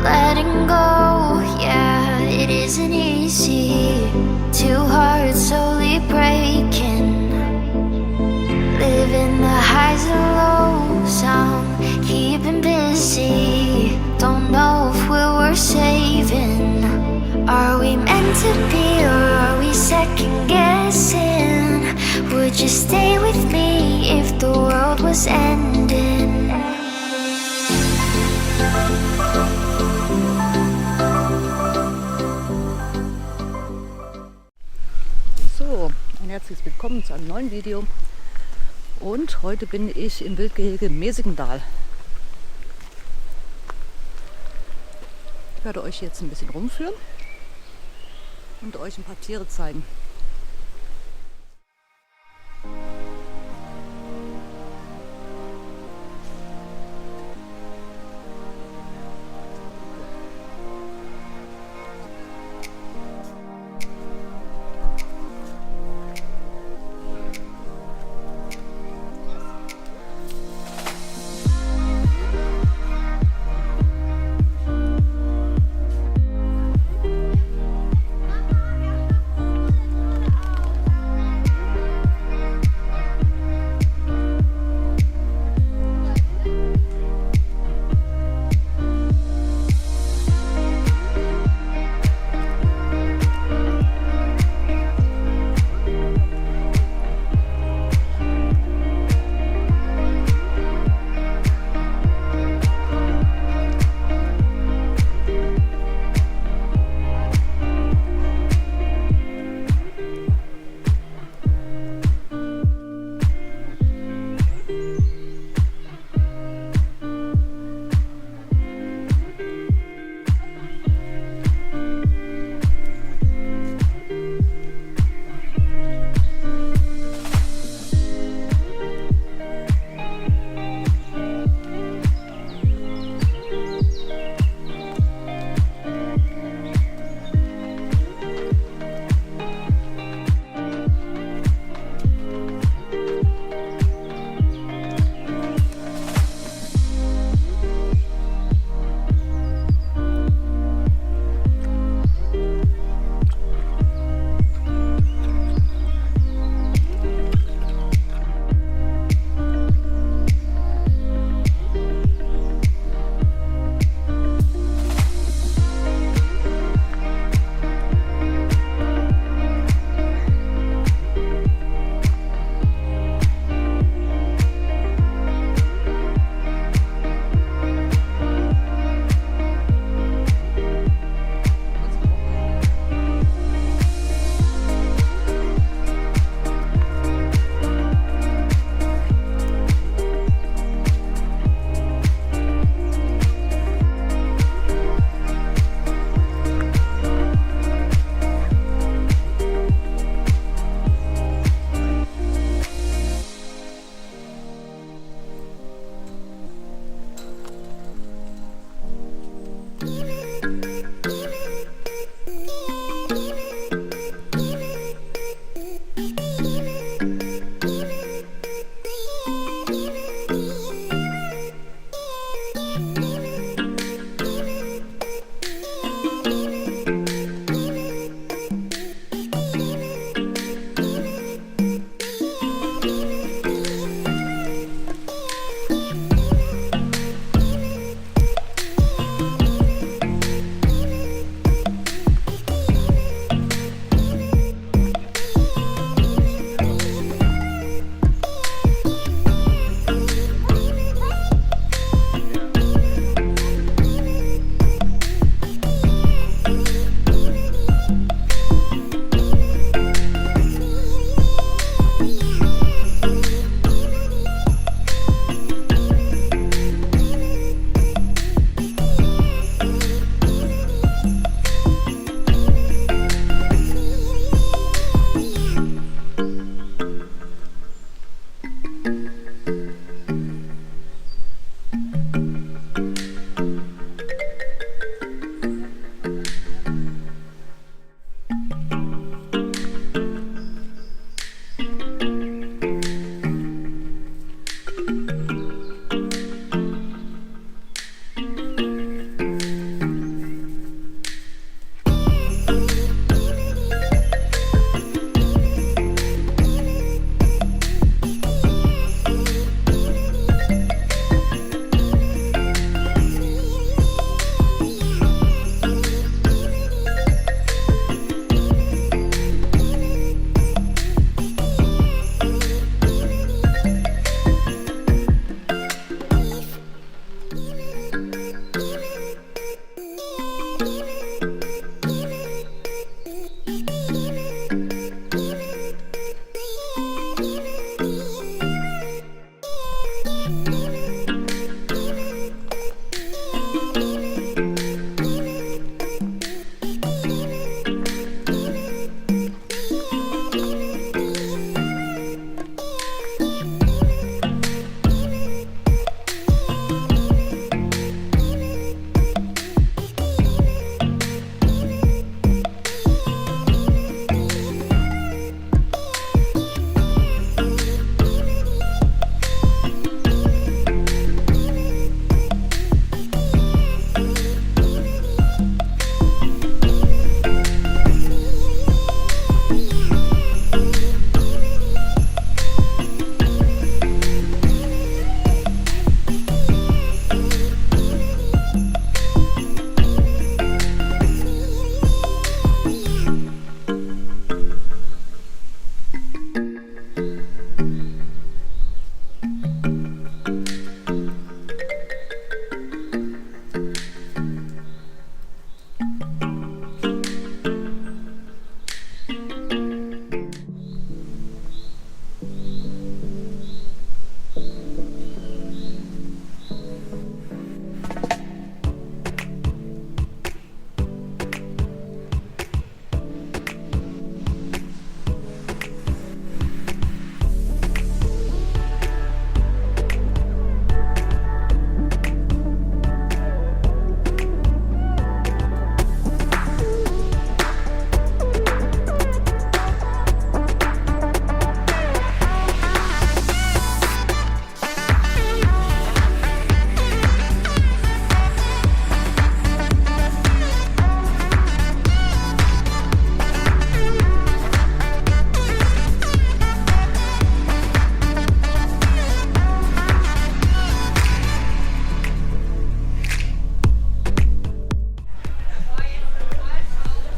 letting go, yeah, it isn't easy. Two hearts slowly breaking, living the highs and lows. I'm keeping busy, don't know if we're worth saving. Are we meant to be, or are we second guessing? Would you stay with me if the world was ending? So, ein herzliches Willkommen zu einem neuen Video. Und heute bin ich im Wildgehege Mesekendahl. Ich werde euch jetzt ein bisschen rumführen und euch ein paar Tiere zeigen.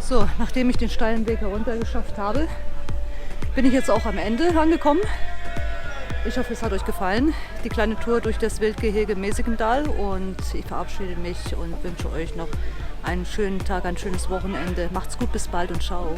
So, nachdem ich den steilen Weg herunter geschafft habe, bin ich jetzt auch am Ende angekommen. Ich hoffe, es hat euch gefallen, die kleine Tour durch das Wildgehege Mesekendahl, und ich verabschiede mich und wünsche euch noch einen schönen Tag, ein schönes Wochenende. Macht's gut, bis bald und ciao.